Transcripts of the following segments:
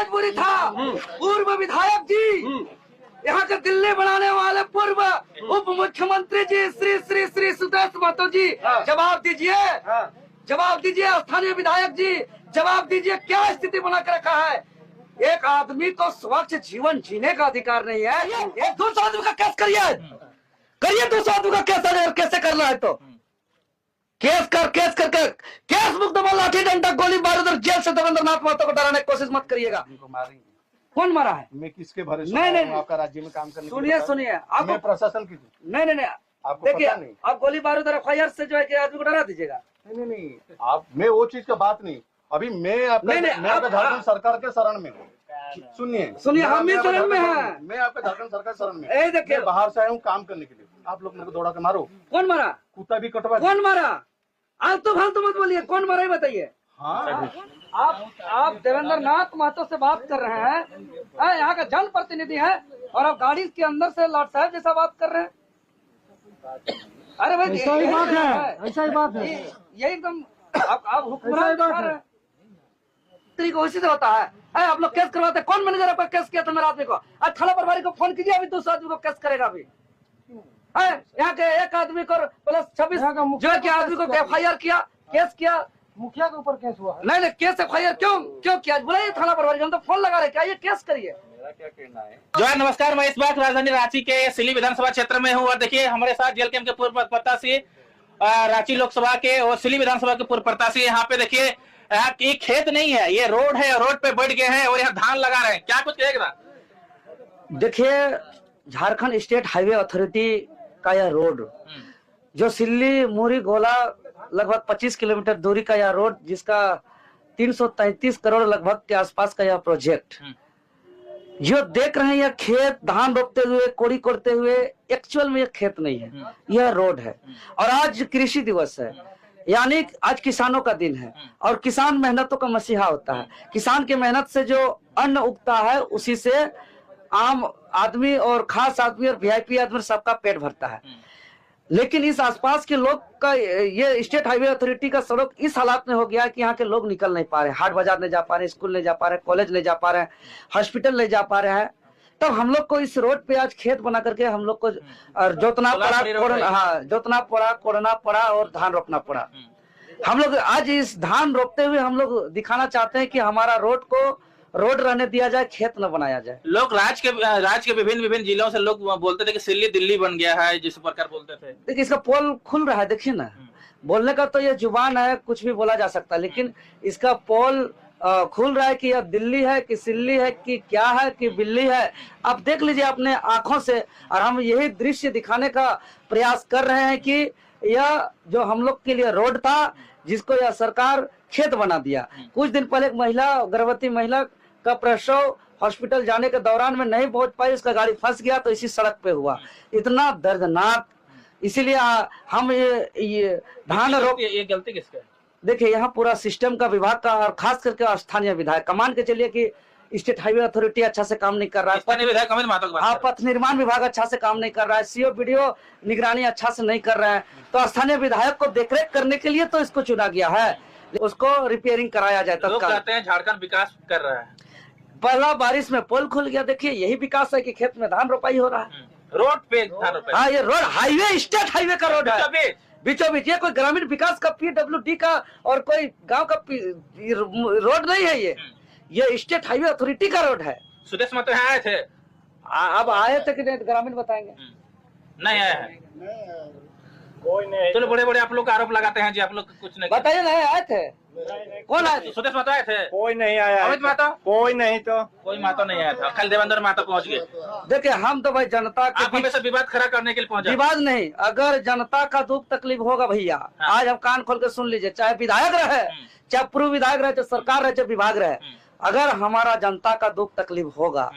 मजबूरी था। पूर्व विधायक जी, यहाँ के दिल्ली बनाने वाले पूर्व उप मुख्यमंत्री जी श्री श्री श्री सुदेश महतो जी, जवाब दीजिए, जवाब दीजिए। स्थानीय विधायक जी, जवाब दीजिए, क्या स्थिति बना कर रखा है। एक आदमी को स्वच्छ जीवन जीने का अधिकार नहीं है। एक दूसरे आदमी का केस करिए, करिए दूसरे आदमी का केस। अगर कैसे करना है तो केस कर, केस कर, केस मुक्त लाठी डंडा गोली बारूद और जेल से देवेंद्र नाथ महतो को डराने की कोशिश मत करिएगा। कौन मारा है? मैं किसके भरोसे नहीं, आपका राज्य में काम करने? सुनिए, आप प्रशासन की नहीं, आपको देखिए, पता नहीं। आप गोली बारूद और FIR से जो है कि आदमी को डरा दीजिएगा। नहीं, आप मैं वो चीज का बात नहीं। अभी मैं आपका झारखंड सरकार के शरण में हूँ। सुनिए, हम भी शरण में हैं। मैं आपके झारखंड सरकार शरण में। देखिए, बाहर से आया हूँ काम करने के लिए। आप लोग मेरे को दौड़ा के मारो। कौन मारा? कुत्ता भी कटवा। कौन मारा? आलतू फालतू मत बोलिए, कौन मारा है बताइए। हाँ, आप देवेंद्र नाथ महतो से बात कर रहे हैं, यहाँ का जन प्रतिनिधि है, और आप गाड़ी के अंदर से लॉर्ड साहब जैसा बात कर रहे हैं। अरे भाई, ऐसा ही बात है, ऐसा ही बात है। ये एकदम आप हुक्मरान दिखा रहे हैं। तरीका उसी से होता है। आप लोग केस करवाते, कौन मैनेजर आपका केस किया था मेरे आदमी को? आज थाना प्रभारी को फोन कीजिए, अभी दूसरे आदमी को केस करेगा। अभी यहाँ के एक आदमी को प्लस 26 जो है कि आदमी को FIR किया, केस किया। मुखिया के ऊपर केस हुआ। नहीं, केस FIR क्यों किया? बुलाइए थाना प्रभारी, हम तो फोन लगा रहे, क्या ये केस करिए। क्या कहना है? जो है, नमस्कार, मैं इस बार राजधानी रांची के सिल्ली विधानसभा क्षेत्र में हूँ और देखिए हमारे साथ जेल कैंप के पूर्व प्रत्याशी, रांची लोकसभा के और सिल्ली विधानसभा के पूर्व प्रत्याशी। यहाँ पे देखिए एक खेत नहीं है, ये रोड है, रोड पे बैठ गए हैं और यहाँ धान लगा रहे हैं। क्या कुछ कहेगा? देखिए, झारखंड स्टेट हाईवे अथॉरिटी का यह रोड, जो सिल्ली मुरी गोला लगभग 25 किलोमीटर दूरी का यह रोड, जिसका 333 करोड़ लगभग के आसपास का यह प्रोजेक्ट, जो देख रहे हैं यह खेत, धान रोपते हुए, कोड़ी कोड़ते हुए, एक्चुअल में यह खेत नहीं है, यह रोड है। और आज कृषि दिवस है, यानी आज किसानों का दिन है, और किसान मेहनतों का मसीहा होता है। किसान की मेहनत से जो अन्न उगता है, उसी से आम आदमी और खास आदमी और VIP आदमी सबका पेट भरता है। लेकिन इस आसपास के लोग का, ये स्टेट हाईवे अथॉरिटी का सड़क इस हालात में हो गया कि यहाँ के लोग निकल नहीं पा रहे, हाट बाजार नहीं जा पा रहे, स्कूल नहीं जा पा रहे, कॉलेज नहीं जा पा रहे, हॉस्पिटल नहीं जा पा रहे हैं। तब हम लोग को इस रोड पे आज खेत बना करके हम लोग को जोतना पड़ा, कोड़ना पड़ा और धान रोपना पड़ा। हम लोग आज इस धान रोपते हुए हम लोग दिखाना चाहते हैं कि हमारा रोड रहने दिया जाए, खेत न बनाया जाए। लोग राज्य के विभिन्न जिलों से लोग बोलते थे कि सिल्ली दिल्ली बन गया है, जिस प्रकार बोलते थे। देखिए, इसका पोल खुल रहा है, देखिए ना। बोलने का तो ये जुबान है, कुछ भी बोला जा सकता है, लेकिन इसका पोल खुल रहा है कि यह दिल्ली है कि सिल्ली है कि क्या है कि बिल्ली है। आप देख लीजिए अपने आंखों से। और हम यही दृश्य दिखाने का प्रयास कर रहे हैं कि यह जो हम लोग के लिए रोड था, जिसको यह सरकार खेत बना दिया। कुछ दिन पहले एक महिला, गर्भवती महिला का प्रसव हॉस्पिटल जाने के दौरान में नहीं पहुंच पाई, उसका गाड़ी फंस गया, तो इसी सड़क पे हुआ। इतना दर्दनाक। इसीलिए हम ये धान रोप, ये गलती किसका है? देखिए, यहाँ पूरा सिस्टम का, विभाग का, और खास करके स्थानीय विधायक का। मान के चलिए कि स्टेट हाईवे अथॉरिटी अच्छा से काम नहीं कर रहा है, पथ निर्माण विभाग अच्छा से काम नहीं कर रहा है, CO BDO निगरानी अच्छा से नहीं कर रहा है, तो स्थानीय विधायक को देखरेख करने के लिए तो इसको चुना गया है, उसको रिपेयरिंग कराया जाए। लोग कहते हैं झारखंड विकास कर रहा है। पहला बारिश में पोल खुल गया। देखिए, यही विकास है कि खेत में धान रोपाई हो रहा है, रोड पे धान रोपाई। हाँ, ये रोड हाईवे, स्टेट हाईवे का रोड है, बीचों बीच। ये कोई ग्रामीण विकास का PWD का और कोई गांव का रोड नहीं है, ये स्टेट हाईवे अथॉरिटी का रोड है। सुदेश महतो आए थे? अब आए थे कि नहीं, ग्रामीण बताएंगे। नहीं आए हैं, कोई नहीं। चलो, बड़े आप लोग आरोप लगाते हैं जी, आप लोग कुछ नहीं बताइए। नहीं आए थे? कौन आए थे? सुदेश महतो आए थे? कोई नहीं आया। अमित महतो? कोई नहीं। तो कोई महतो नहीं आया था, खाली देवेंद्र महतो पहुंच गए। देखिए, हम तो भाई जनता के आप हमेशा विवाद खड़ा करने के लिए पहुंचे। विवाद नहीं, अगर जनता का दुख तकलीफ होगा भैया, आज हम कान खोल के सुन लीजिए, चाहे विधायक रहे, चाहे पूर्व विधायक रहे, चाहे सरकार रहे, चाहे विभाग रहे, अगर हमारा जनता का दुख तकलीफ होगा,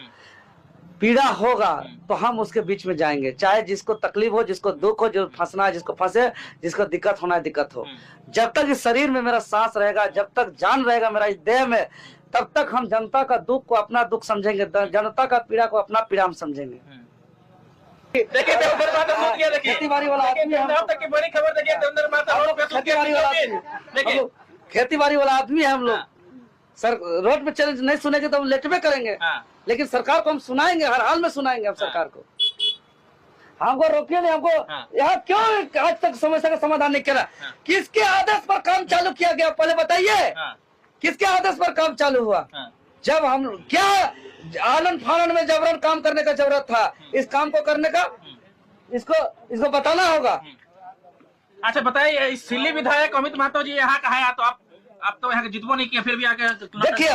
पीड़ा होगा, तो हम उसके बीच में जाएंगे। चाहे जिसको तकलीफ हो, जिसको दुख हो, जो फंसना है जिसको फंसे, जिसको दिक्कत होना है दिक्कत हो, जब तक इस शरीर में मेरा सांस रहेगा, जब तक जान रहेगा मेरा इस देह में, तब तक हम जनता का दुख को अपना दुख समझेंगे, जनता का पीड़ा को अपना पीड़ा हम समझेंगे। देखिए, खेती-बाड़ी वाला आदमी, बड़ी खबर देखिए, खेती-बाड़ी वाला आदमी है हम लोग। सर रोड पे चैलेंज नहीं सुनेंगे तो हम लेटवे करेंगे। हाँ। लेकिन सरकार को हम सुनाएंगे, हर हाल में सुनाएंगे हम सरकार को। हमको रोकिए नहीं, हमको यहाँ क्यों आज तक समस्या का समाधान नहीं करा? किसके आदेश पर काम चालू किया गया पहले बताइए? किसके आदेश पर काम चालू हुआ? जब हम क्या आनंद फानन में जबरन काम करने का जरूरत था? इस काम को करने का इसको बताना होगा। अच्छा बताइए, सिल्ली विधायक अमित महतो जी यहाँ का है, तो आप तो यहाँ के जितबो नहीं किया, फिर भी आके देखिए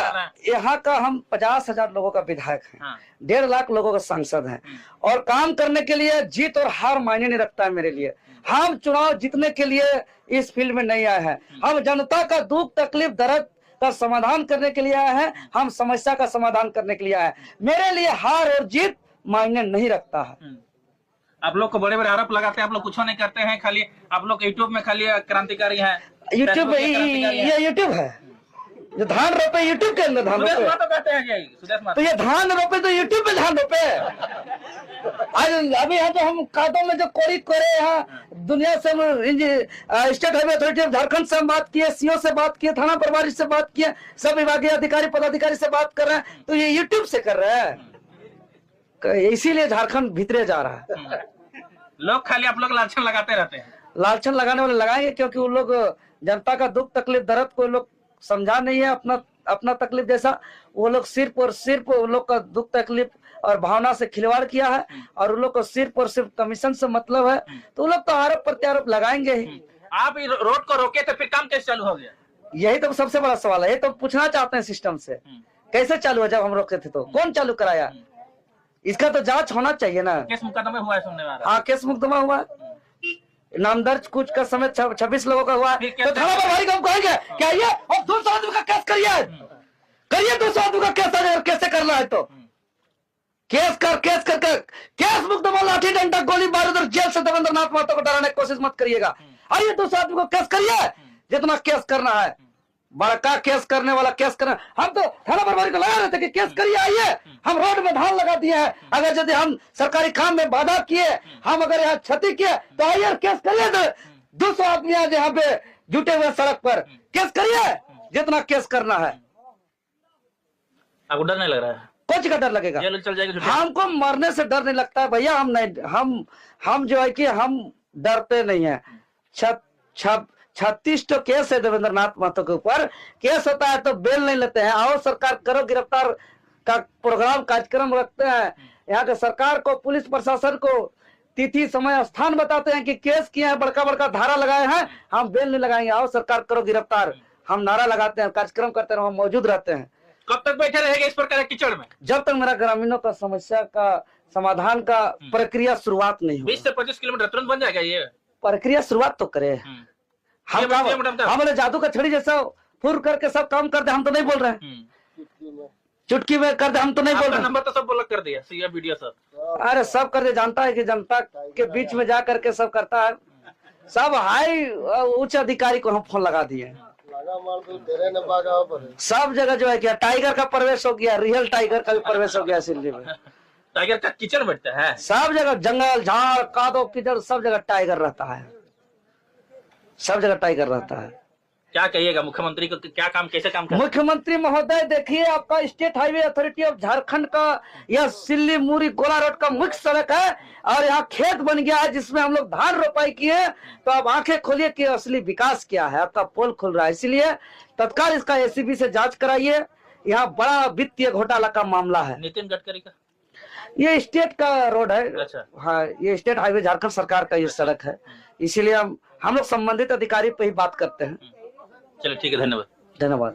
यहाँ का हम 50,000 लोगों का विधायक हैं, 1.5 लाख लोगों का सांसद हैं, और काम करने के लिए जीत और हार मायने नहीं रखता है मेरे लिए। हम चुनाव जीतने के लिए इस फील्ड में नहीं आए हैं, हम जनता का दुख तकलीफ दर्द का समाधान करने के लिए आए हैं, हम समस्या का समाधान करने के लिए आए हैं। मेरे लिए हार और जीत मायने नहीं रखता है। आप लोग को बड़े बड़े आरोप लगाते हैं, आप लोग कुछ नहीं करते हैं, खाली आप लोग यूट्यूब में खाली क्रांतिकारी हैं। यूट्यूब ये यूट्यूब है जो धान रोपे, यूट्यूब के अंदर धान रोपे तो कहते हैं, तो ये धान रोपे तो यूट्यूब पे धान रोपे। आज अभी यहाँ तो हम कादों में जो कोरी कोरे यहाँ दुनिया से state highway authority of Jharkhand से हम बात किए, सीओ से बात किए, थाना प्रभारी से बात किए, सब विभागीय अधिकारी पदाधिकारी से बात कर रहे हैं, तो ये यूट्यूब से कर रहे हैं। इसीलिए झारखंड भीतरे जा रहा है। लोग खाली आप लोग लालछन लगाते रहते हैं। लालछन लगाने वाले लगाएंगे, क्योंकि वो लोग जनता का दुख तकलीफ दर्द को लोग समझा नहीं है अपना तकलीफ जैसा। वो लोग सिर्फ और सिर्फ वो लोग का दुख तकलीफ और भावना से खिलवाड़ किया है, और वो लोग को सिर्फ और सिर्फ कमीशन से मतलब है, तो वो लोग तो आरोप प्रत्यारोप लगाएंगे ही। आप रोड को रोके तो फिर काम कैसे चालू हो गया? यही तो सबसे बड़ा सवाल है, ये तो पूछना चाहते हैं सिस्टम से, कैसे चालू हुआ? जब हम रोके थे तो कौन चालू कराया? इसका तो जांच होना चाहिए ना। केस मुकदमा हुआ है सुनने में आ रहा है। हाँ, केस मुकदमा हुआ, नाम दर्ज कुछ का समय 26 लोगों का हुआ। तो थाना प्रभारी को हम कहेंगे क्या ये और 200 आदमी का केस करिए 200 आदमी का केस, अगर कैसे करना है तो केस केस मुकदमा, लाठी डंडा, गोली बारूद और जेल से देवेंद्र नाथ महतो को डराने की कोशिश मत करिएगा। आइए 200 आदमी को केस करिए, जितना केस करना है, बड़का केस करने वाला केस करना। हम तो थाना प्रभारी को लगा रहे थे कि केस करिए, आइए हम रोड में धान लगा दिए हैं, अगर यदि हम सरकारी काम में बाधा किए, हम अगर यहाँ क्षति किए तो आइए केस करिए। 200 आदमी आज यहाँ पे जुटे हुए सड़क पर, केस करिए जितना केस करना है। आपको डर नहीं लग रहा है? कुछ का डर लगेगा? चल जाएगा। हमको मरने से डर नहीं लगता है भैया। हम जो है कि हम डरते नहीं है। 36 तो केस है देवेंद्र नाथ महतो के ऊपर। केस होता है तो बेल नहीं लेते हैं। आओ सरकार करो, गिरफ्तार का प्रोग्राम कार्यक्रम रखते हैं। यहाँ के सरकार को, पुलिस प्रशासन को तिथि समय स्थान बताते हैं कि केस किए हैं, बड़का बड़का धारा लगाए हैं, हम बेल नहीं लगाएंगे। आओ सरकार करो गिरफ्तार, हम नारा लगाते हैं, कार्यक्रम करते हैं, हम मौजूद रहते हैं। कब तक बैठे रहेगा इस प्रकार के कीचड़ में? जब तक मेरा ग्रामीणों का समस्या का समाधान का प्रक्रिया शुरुआत नहीं हो। 20 से 25 किलोमीटर तुरंत बन जाएगा ये प्रक्रिया? शुरुआत तो करे। हम जादू का छड़ी जैसा फुर करके सब काम कर दे, हम तो नहीं बोल रहे हैं। चुटकी में कर दे, हम तो नहीं बोल रहे हैं। नंबर तो सब ब्लॉक कर दिया, सीएम वीडियो सब। अरे सब कर दे, जानता है कि जनता के बीच में जा करके सब करता है। सब हाई उच्च अधिकारी को हम फोन लगा दिए। सब जगह जो है क्या टाइगर का प्रवेश हो गया, रियल टाइगर का भी प्रवेश हो गया सिल्ली में। टाइगर का कीचड़ बैठता है सब जगह, जंगल झाड़ कादो कीचड़ सब जगह टाइगर रहता है, सब जगह टाइगर रहता है। क्या कहिएगा मुख्यमंत्री को, क्या काम, कैसे काम कर? मुख्यमंत्री महोदय देखिए, आपका state highway authority of Jharkhand का यह सिल्ली मुरी गोला रोड का मुख्य सड़क है, और यहाँ खेत बन गया है जिसमें हम लोग धान रोपाई किए। तो आप आंखें खोलिए कि असली विकास क्या है, आपका पोल खुल रहा है। इसलिए तत्काल इसका एसीबी से जांच कराइए। यहाँ बड़ा वित्तीय घोटाला का मामला है। नितिन गडकरी का ये स्टेट का रोड है। अच्छा। हाँ, ये स्टेट हाईवे झारखंड सरकार का ये सड़क है, इसीलिए हम लोग संबंधित अधिकारी पे ही बात करते हैं। चलो ठीक है, धन्यवाद। धन्यवाद।